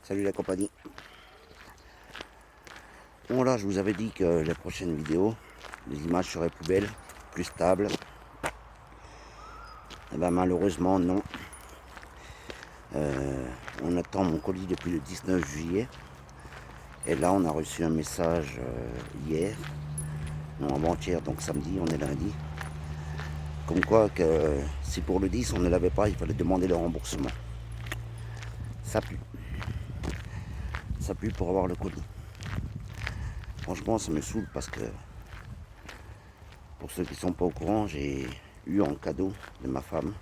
Salut la compagnie. Bon là je vous avais dit que les prochaines vidéos, les images seraient plus belles, plus stables. Et ben malheureusement non. On attend mon colis depuis le 19 juillet. Et là on a reçu un message hier, non avant-hier, donc samedi, on est lundi. Comme quoi que si pour le 10 on ne l'avait pas, il fallait demander le remboursement. Ça pue. Ça pue pour avoir le colis. Franchement ça me saoule parce que pour ceux qui ne sont pas au courant, j'ai eu en cadeau de ma femme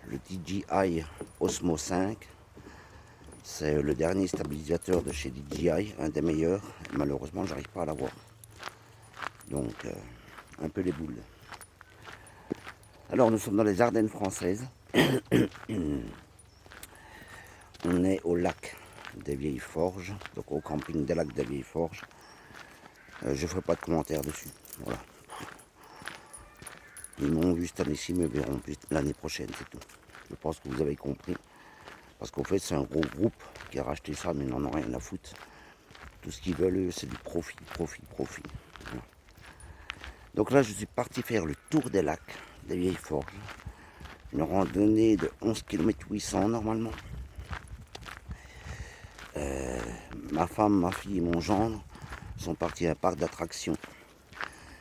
le DJI Osmo 5. C'est le dernier stabilisateur de chez DJI, un des meilleurs. Malheureusement, j'arrive pas à l'avoir. Donc, un peu les boules. Alors, nous sommes dans les Ardennes françaises. On est au lac des Vieilles Forges, donc au camping des lacs des Vieilles Forges. Je ne ferai pas de commentaires dessus. Voilà. Ils m'ont vu cette année-ci, me verront plus l'année prochaine, c'est tout. Je pense que vous avez compris. Parce qu'en fait, c'est un gros groupe qui a racheté ça, mais ils n'en ont rien à foutre. Tout ce qu'ils veulent, eux, c'est du profit, profit, profit. Voilà. Donc là, je suis parti faire le tour des lacs des Vieilles Forges. Une randonnée de 11 km 800 normalement. Ma femme, ma fille et mon gendre sont partis à un parc d'attractions.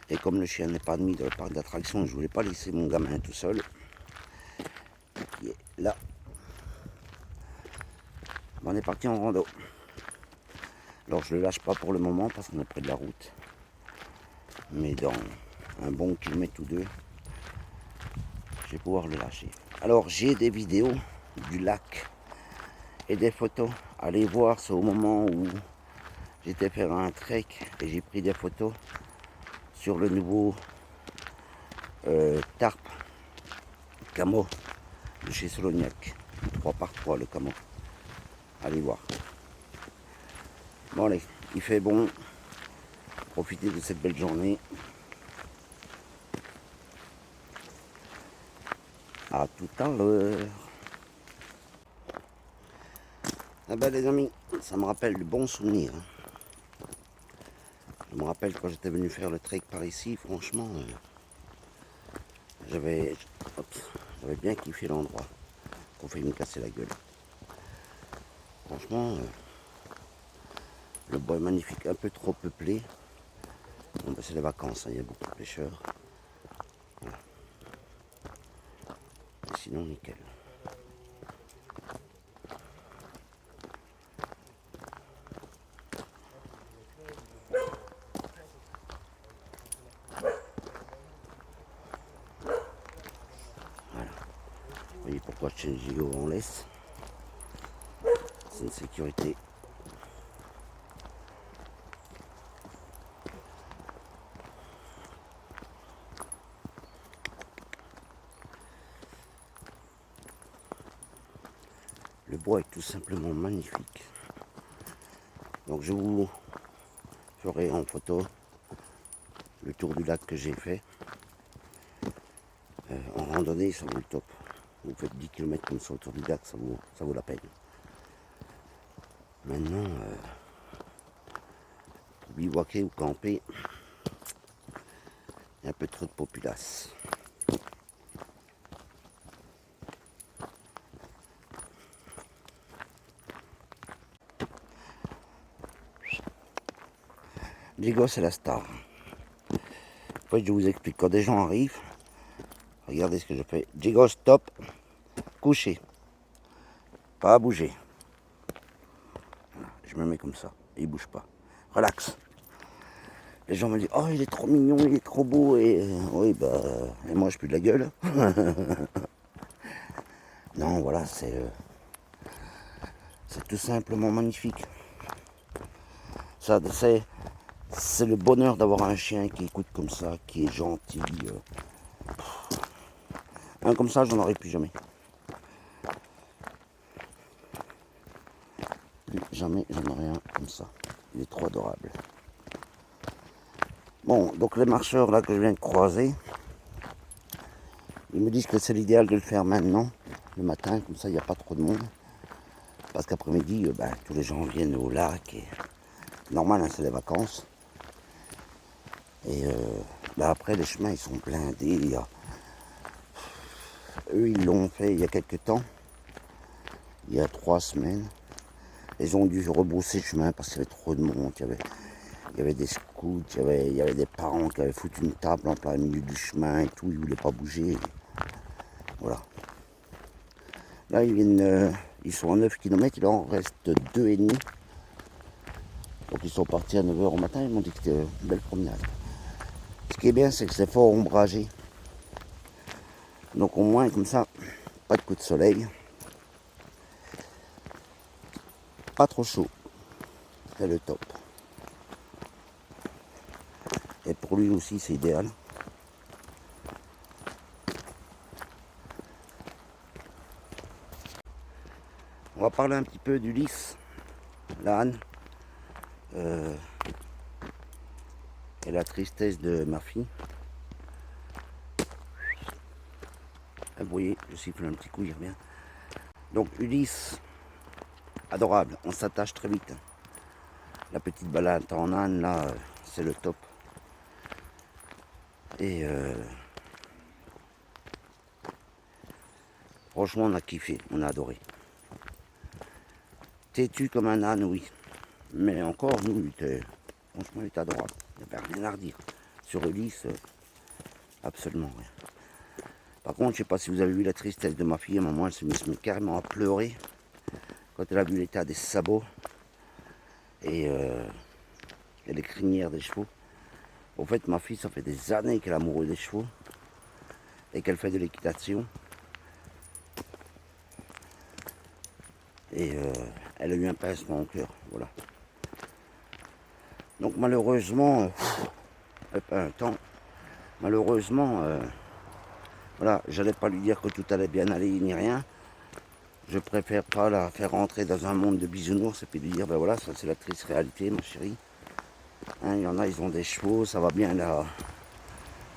Et comme le chien n'est pas admis dans le parc d'attractions, je ne voulais pas laisser mon gamin tout seul. Qui est là. On est parti en rando. Alors je ne le lâche pas pour le moment parce qu'on est près de la route. Mais dans un bon kilomètre ou deux, je vais pouvoir le lâcher. Alors j'ai des vidéos du lac et des photos. Allez voir, c'est au moment où j'étais faire un trek et j'ai pris des photos sur le nouveau tarp camo de chez Solognac. 3x3 le camo. Allez voir. Bon allez, il fait bon. Profitez de cette belle journée. À tout à l'heure. Ah ben les amis, ça me rappelle de bons souvenirs. Je me rappelle quand j'étais venu faire le trek par ici, franchement, j'avais bien kiffé l'endroit. Qu'on failli me casser la gueule. Franchement, le bois est magnifique, un peu trop peuplé. Bon ben c'est les vacances, hein, il y a beaucoup de pêcheurs. Voilà. Et sinon nickel. Voilà. Vous voyez pourquoi Chenjigo on laisse. C'est une sécurité. Le bois est tout simplement magnifique. Donc je vous ferai en photo le tour du lac que j'ai fait. En randonnée, ça vaut le top. Vous faites 10 km comme ça autour du lac, ça vaut la peine. Maintenant, pour bivouaquer ou camper, il y a un peu trop de populace. Diego, c'est la star. En fait, je vous explique. Quand des gens arrivent, regardez ce que je fais. Diego, stop, couché. Pas à bouger. Voilà, je me mets comme ça. Il bouge pas. Relax. Les gens me disent, oh, il est trop mignon, il est trop beau. Et oui, bah, et moi, je pue de la gueule. Non, voilà, c'est tout simplement magnifique. Ça, c'est le bonheur d'avoir un chien qui écoute comme ça, qui est gentil. Un comme ça, j'en aurais plus jamais. Plus jamais, j'en aurais un comme ça. Il est trop adorable. Bon, donc les marcheurs là que je viens de croiser, ils me disent que c'est l'idéal de le faire maintenant, le matin, comme ça il n'y a pas trop de monde. Parce qu'après-midi, tous les gens viennent au lac. Et... normal, hein, c'est les vacances. Et après, les chemins, ils sont blindés. Eux, ils l'ont fait il y a quelques temps. Il y a 3 semaines. Ils ont dû rebrousser le chemin parce qu'il y avait trop de monde. Il y avait des scouts, il y avait des parents qui avaient foutu une table en plein milieu du chemin et tout. Ils ne voulaient pas bouger. Voilà. Là, ils sont à 9 km, il en reste 2,5. Donc ils sont partis à 9h au matin, ils m'ont dit que c'était une belle promenade. Ce qui est bien, c'est que c'est fort ombragé. Donc au moins, comme ça, pas de coup de soleil. Pas trop chaud. C'est le top. Et pour lui aussi, c'est idéal. On va parler un petit peu d'Ulysse, l'âne, et la tristesse de ma fille. Vous voyez, je siffle un petit coup, il revient. Donc Ulysse, adorable, on s'attache très vite. La petite balade en âne, là, c'est le top. Et franchement, on a kiffé, on a adoré. Têtu comme un âne, oui. Mais encore, nous, franchement, il était adorable. Il n'y avait rien à redire. Sur Ulysse, absolument rien. Par contre, je ne sais pas si vous avez vu la tristesse de ma fille. À un moment, elle s'est mise carrément à pleurer quand elle a vu l'état des sabots et les crinières des chevaux. En fait, ma fille, ça fait des années qu'elle est amoureuse des chevaux et qu'elle fait de l'équitation. Et elle a eu un pincement au cœur, voilà. Donc malheureusement, pas un temps, malheureusement, voilà, j'allais pas lui dire que tout allait bien aller ni rien. Je préfère pas la faire rentrer dans un monde de bisounours et puis lui dire, ben voilà, ça c'est la triste réalité, ma chérie. Hein, il y en a, ils ont des chevaux, ça va bien là,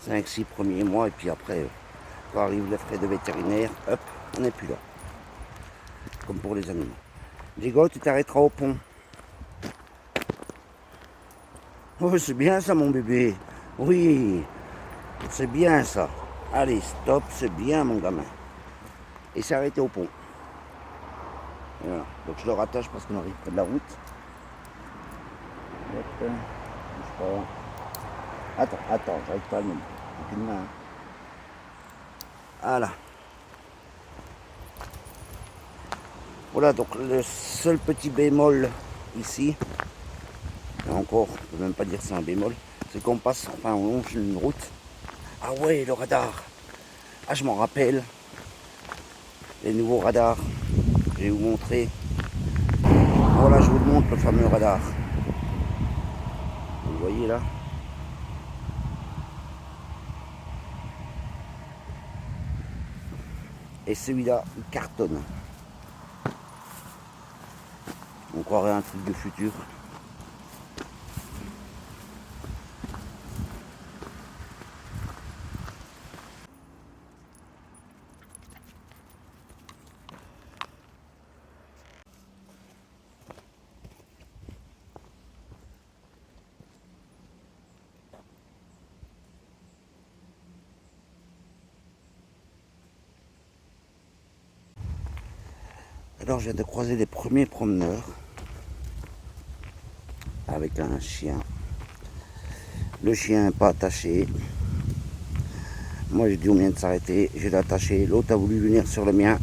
5-6 premiers mois, et puis après, quand arrivent les frais de vétérinaire, hop, on n'est plus là. Comme pour les animaux. Diego, tu t'arrêteras au pont. Oh, c'est bien ça, mon bébé. Oui, c'est bien ça. Allez, stop, c'est bien, mon gamin. Et s'est arrêté au pont. Voilà. Donc je le rattache parce qu'on arrive près de la route. Hop, bouge pas. Attends, j'arrive pas à le mettre. Avec une main. Voilà. Voilà, donc le seul petit bémol ici, et encore, on ne peut même pas dire que c'est un bémol, c'est qu'on passe, enfin on longe une route. Ah ouais, le radar. Ah, je m'en rappelle. Les nouveaux radars. Je vais vous montrer. Voilà, je vous le montre, le fameux radar. Vous voyez là? Et celui-là, il cartonne. On croirait un truc de futur. Alors je viens de croiser les premiers promeneurs avec un chien. Le chien n'est pas attaché. Moi j'ai dit au mien de s'arrêter, j'ai attaché. L'autre a voulu venir sur le mien.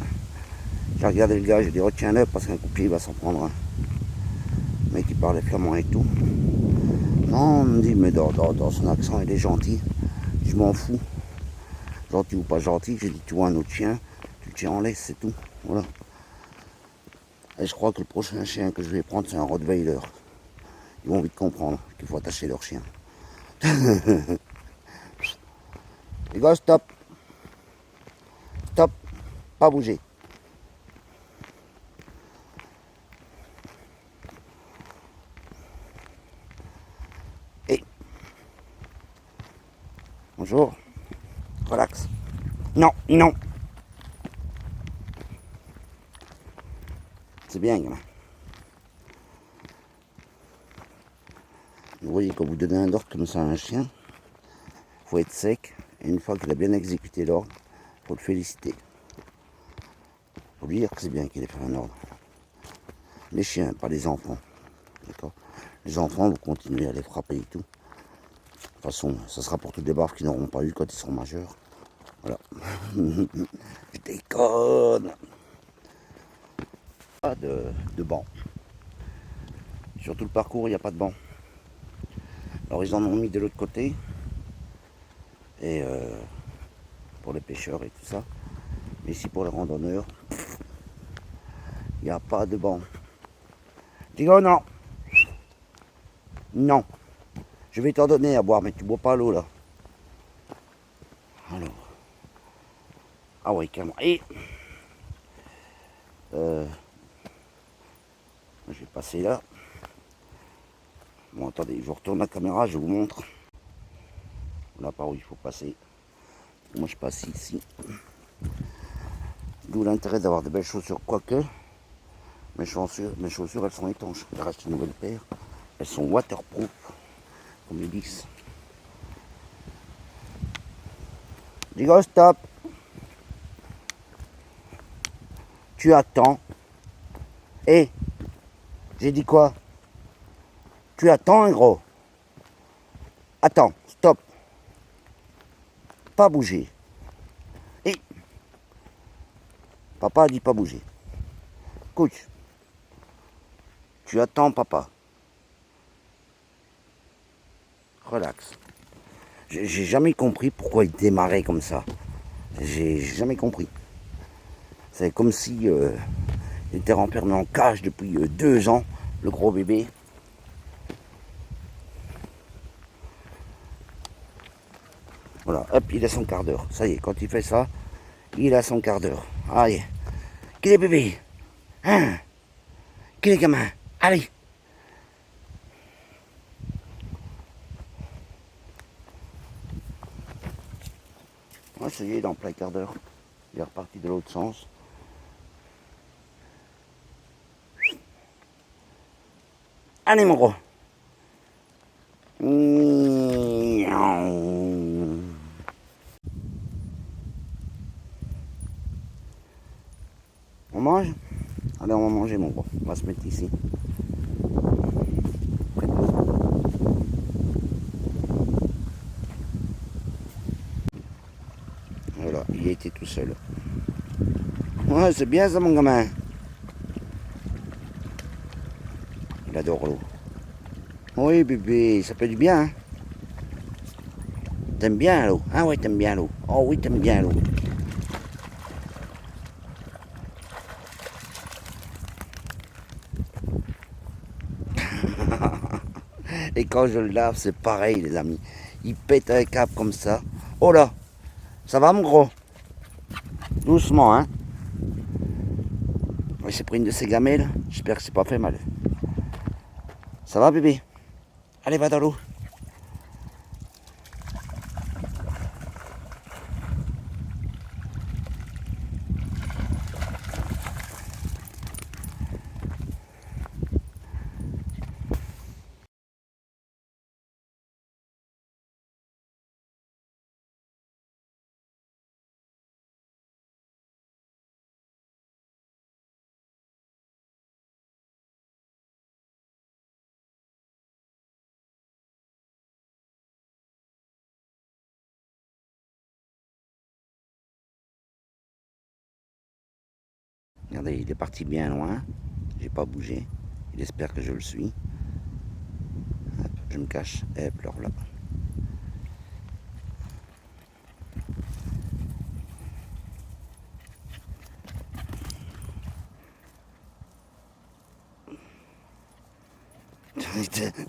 J'ai regardé le gars, j'ai dit retiens-le parce qu'un coup de pied il va s'en prendre un. Le mec qui parlait flamand et tout. Non, on me dit mais dans son accent il est gentil. Je m'en fous. Gentil ou pas gentil, j'ai dit tu vois un autre chien, tu le tiens en laisse, c'est tout. Voilà. Et je crois que le prochain chien que je vais prendre c'est un Rottweiler. Ils vont vite comprendre qu'il faut attacher leur chien. Les gars, stop. Stop. Pas bouger. Et. Bonjour. Relax. Non, non. C'est bien, gamin. Vous voyez, quand vous donnez un ordre comme ça à un chien, il faut être sec. Et une fois qu'il a bien exécuté l'ordre, il faut le féliciter. Il faut lui dire que c'est bien qu'il ait fait un ordre. Les chiens, pas les enfants. D'accord. Les enfants, vous continuez à les frapper et tout. De toute façon, ça sera pour toutes les baffes qu'ils n'auront pas eu quand ils seront majeurs. Voilà. Je déconne. Pas de banc. Sur tout le parcours, il n'y a pas de banc. Alors ils en ont mis de l'autre côté. Et pour les pêcheurs et tout ça. Mais ici pour les randonneurs, il n'y a pas de banc. Dis-moi non. Non. Je vais t'en donner à boire, mais tu bois pas l'eau là. Alors. Ah oui, carrément. Et je vais passer là. Bon, attendez, je retourne la caméra, je vous montre. Là par où il faut passer. Moi je passe ici. D'où l'intérêt d'avoir de belles chaussures, quoique mes chaussures elles sont étanches. Je reste une nouvelle paire. Elles sont waterproof, comme ils disent. Dis-moi stop. Tu attends. Et j'ai dit quoi? Tu attends, un gros. Attends, stop. Pas bouger. Et papa a dit pas bouger. Écoute. Tu attends, papa. Relax. J'ai jamais compris pourquoi il démarrait comme ça. J'ai jamais compris. C'est comme si il était renfermé en cage depuis 2 ans, le gros bébé. Voilà, hop, il a son quart d'heure. Ça y est, quand il fait ça, il a son quart d'heure. Allez. Qu'il est bébé? Hein? Qu'il est gamin? Allez. Ouais, ça y est, il est en plein quart d'heure. Il est reparti de l'autre sens. Allez, mon gros. On mange? Allez, on va manger, mon gros. On va se mettre ici. Voilà, il était tout seul. Ouais, c'est bien ça, mon gamin. Il adore l'eau. Oui, bébé, ça fait du bien. Hein? T'aimes bien l'eau? Ah ouais, t'aimes bien l'eau. Oh oui, t'aimes bien l'eau. Et quand je le lave, c'est pareil, les amis. Il pète un câble comme ça. Oh là, ça va, mon gros? Doucement, hein. Il s'est pris une de ces gamelles. J'espère que c'est pas fait mal. Ça va, bébé? Allez, va dans l'eau. Regardez, il est parti bien loin. J'ai pas bougé. Il espère que je le suis. Hop, je me cache. Et pleure là.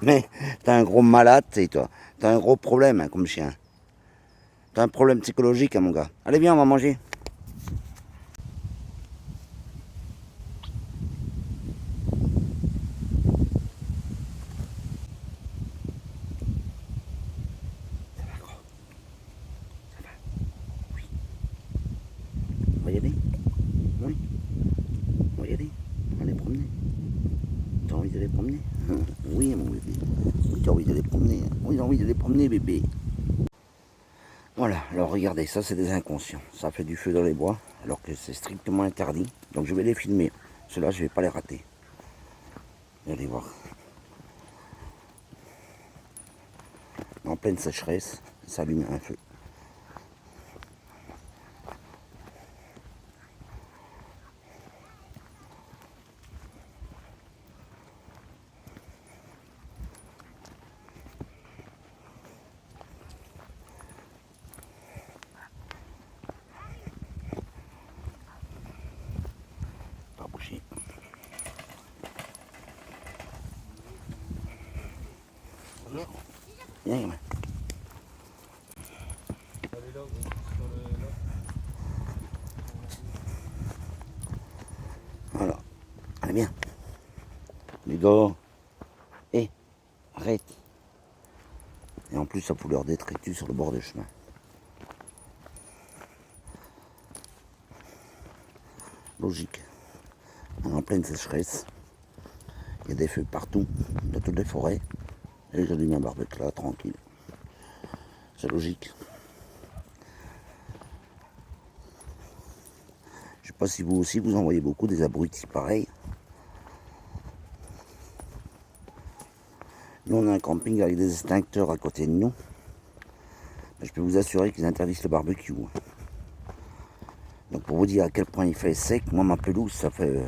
Mais t'as un gros malade, c'est toi. T'as un gros problème, hein, comme chien. T'as un problème psychologique, hein, mon gars. Allez, viens, on va manger. Ça va, gros. Ça va. Oui. On va y aller. Oui. On va y aller. On va aller promener. promener? Oui, mon bébé. Oui, tu as envie d'aller promener. Oui, j'ai envie d'aller promener, bébé. Voilà, alors regardez, ça c'est des inconscients. Ça fait du feu dans les bois, alors que c'est strictement interdit. Donc je vais les filmer. Ceux-là, je vais pas les rater. Vous allez voir. En pleine sécheresse, ça allume un feu. Pas bouger. Viens, gamin. Voilà. Allez, bien. Les gars. Hé, arrête. Et en plus, ça fout leur détritus sur le bord du chemin. Logique. On est en pleine sécheresse. Il y a des feux partout, dans toutes les forêts. Et j'allume un barbecue là, tranquille. C'est logique. Je sais pas si vous aussi, vous en voyez beaucoup des abrutis pareils. Nous, on a un camping avec des extincteurs à côté de nous. Mais je peux vous assurer qu'ils interdisent le barbecue. Donc pour vous dire à quel point il fait sec, moi ma pelouse, ça fait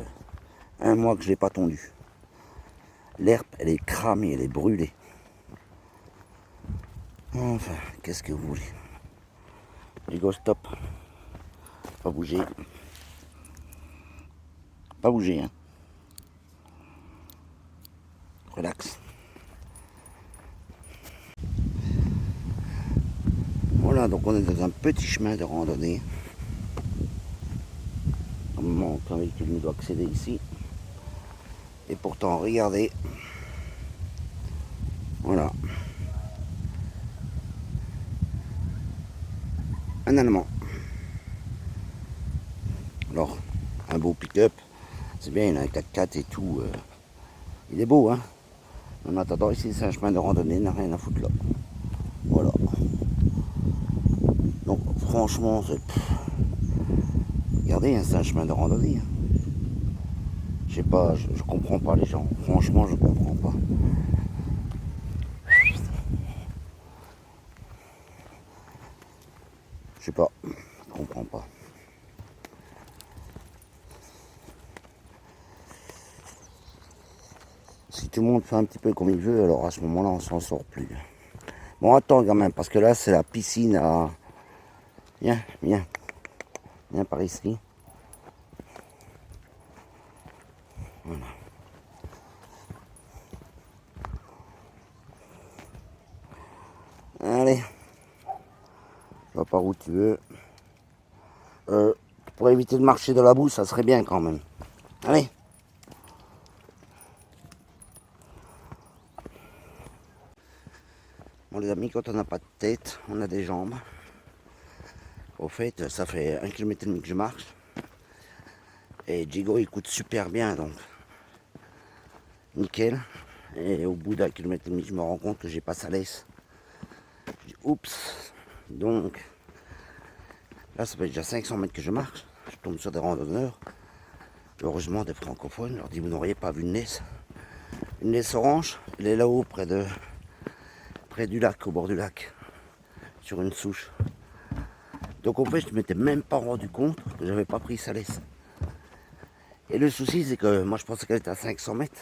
un mois que je l'ai pas tondue. L'herbe, elle est cramée, elle est brûlée. Enfin, qu'est-ce que vous voulez? Les gars, stop. Pas bouger. Pas bouger, hein. Relax. Voilà, donc on est dans un petit chemin de randonnée. Normalement, aucun véhicule ne doit accéder ici. Et pourtant, regardez. Voilà. Un Allemand. Alors, un beau pick-up. C'est bien, il a un 4x4 et tout. Il est beau, hein. En attendant, ici, c'est un chemin de randonnée, il n'a rien à foutre là. Voilà. Donc, franchement, regardez, hein, c'est un chemin de randonnée. Hein. Je sais pas, je comprends pas les gens. Franchement, je comprends pas. Je sais pas, je comprends pas. Si tout le monde fait un petit peu comme il veut, alors à ce moment-là, on s'en sort plus. Bon, attends quand même, parce que là, c'est la piscine à... Viens, viens. Viens par ici. Voilà. Allez. Tu vas par où tu veux. Pour éviter de marcher dans la boue, ça serait bien quand même. Allez. Bon les amis, quand on n'a pas de tête, on a des jambes. Au fait, ça fait 1,5 km que je marche. Et Jigo il coûte super bien, donc nickel. Et au bout d'1,5 km, je me rends compte que j'ai pas sa laisse. Je dis oups. Donc là, ça fait déjà 500 mètres que je marche. Je tombe sur des randonneurs. Heureusement, des francophones. Je leur dis, vous n'auriez pas vu une laisse. Une laisse orange, elle est là-haut, près du lac, au bord du lac. Sur une souche. Donc en fait, je ne m'étais même pas rendu compte que j'avais pas pris sa laisse. Et le souci, c'est que moi, je pensais qu'elle était à 500 mètres.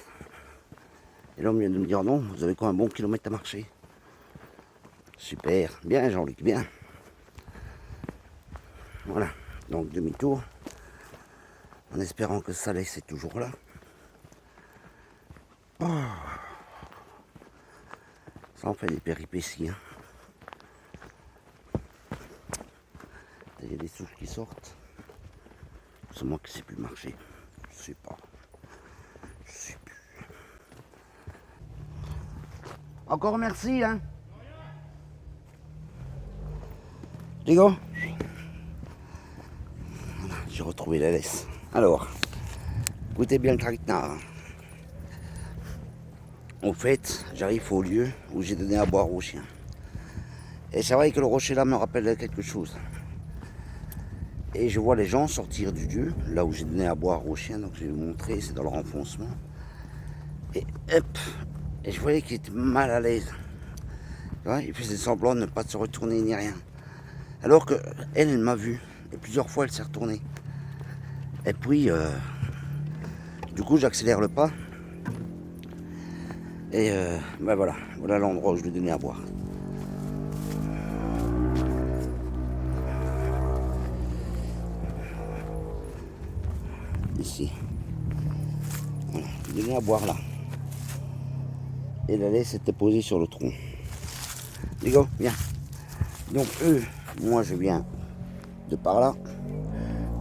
Et là, on vient de me dire, non, vous avez quoi, un bon kilomètre à marcher. Super, bien Jean-Luc, bien. Voilà, donc demi-tour. En espérant que sa laisse est toujours là. Oh. Ça en fait des péripéties. Hein. Il y a des souches qui sortent. C'est moi qui sais plus marcher. Je sais pas. Je sais plus. Encore merci, hein. Les gars. Voilà, j'ai retrouvé la laisse. Alors, écoutez bien le traquenard. Au fait, j'arrive au lieu où j'ai donné à boire au chien. Et c'est vrai que le rocher là me rappelle quelque chose. Et je vois les gens sortir du lieu, là où j'ai donné à boire au chien, donc je vais vous montrer, c'est dans le renfoncement. Et hop, et je voyais qu'il était mal à l'aise. Il faisait semblant de ne pas se retourner ni rien. Alors que elle m'a vu, et plusieurs fois elle s'est retournée. Et puis, du coup j'accélère le pas. Et ben voilà l'endroit où je lui donnais à boire. Ici. Voilà, je lui donnais à boire là. Et la laisse était posée sur le tronc. Les gars, viens. Donc eux, moi je viens de par là.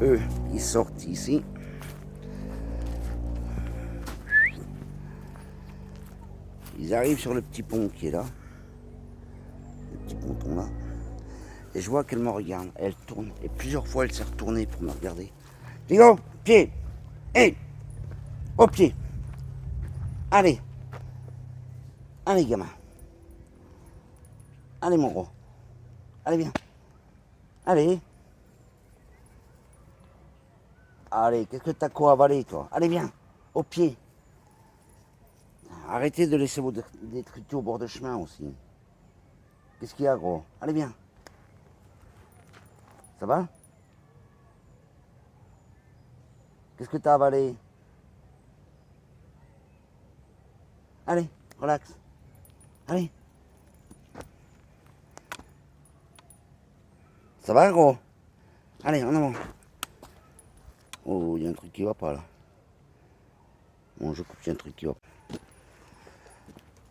Eux, ils sortent ici. Ils arrivent sur le petit pont qui est là. Le petit ponton là. Et je vois qu'elle me regarde. Elle tourne. Et plusieurs fois, elle s'est retournée pour me regarder. Les gars, pied. Hé, au pied. Allez. Allez, gamin. Allez, mon gros. Allez, viens. Allez. Allez, qu'est-ce que t'as quoi avalé, toi? Allez, viens. Au pied. Arrêtez de laisser vos détritus au bord de chemin aussi. Qu'est-ce qu'il y a, gros? Allez, viens. Ça va? Qu'est-ce que t'as avalé? Allez, relax. Allez. Ça va, gros? Allez, en avant. Oh, il y a un truc qui va pas, là. Bon, je coupe, il y a un truc qui va pas.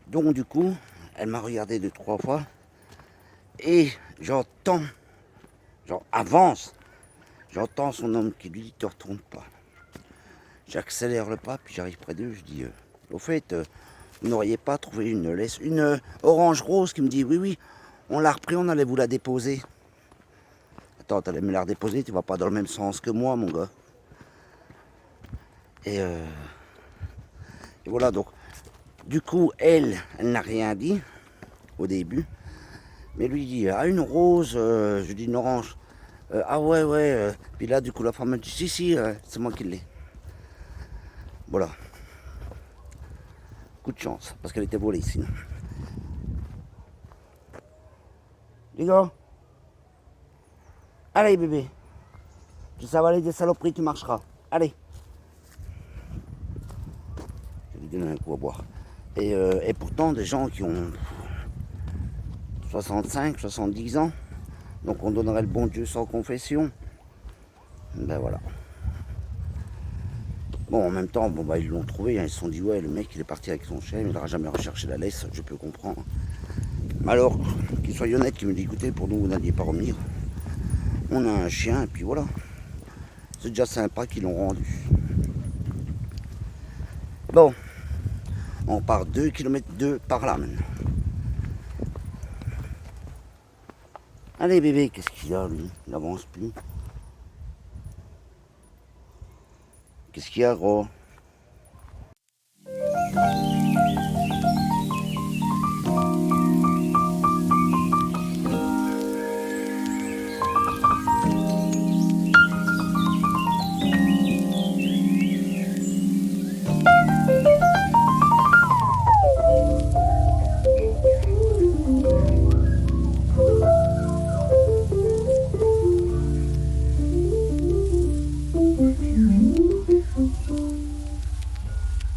Donc, du coup, elle m'a regardé 2-3 fois. Et j'entends, genre avance, j'entends son homme qui lui dit te retourne pas. J'accélère le pas, puis j'arrive près d'eux, je dis au fait, vous n'auriez pas trouvé une laisse, une orange rose qui me dit oui, on l'a repris, on allait vous la déposer. Attends, t'allais me la redéposer, tu vas pas dans le même sens que moi, mon gars. Et voilà, donc, du coup, elle n'a rien dit au début. Mais lui dit, ah, une rose, je dis une orange. Ah ouais. Puis là, du coup, la femme me dit, si, c'est moi qui l'ai. Voilà. Coup de chance, parce qu'elle était volée sinon. Les gars, allez bébé. Tu sais avaler des saloperies, tu marcheras. Allez. Je lui donne un coup à boire. Et pourtant, des gens qui ont 65, 70 ans, donc on donnerait le bon Dieu sans confession. Ben voilà. Bon, en même temps, bon, bah, ils l'ont trouvé, hein, ils se sont dit, ouais, le mec, il est parti avec son chien, il n'aura jamais recherché la laisse, je peux comprendre. Mais alors, qu'il soit honnête, qu'il me dit, écoutez, pour nous, vous n'alliez pas revenir. On a un chien, et puis voilà. C'est déjà sympa qu'ils l'ont rendu. Bon, on part 2 km par là maintenant. Allez bébé, qu'est-ce qu'il a lui? Il n'avance plus. Qu'est-ce qu'il y a gros?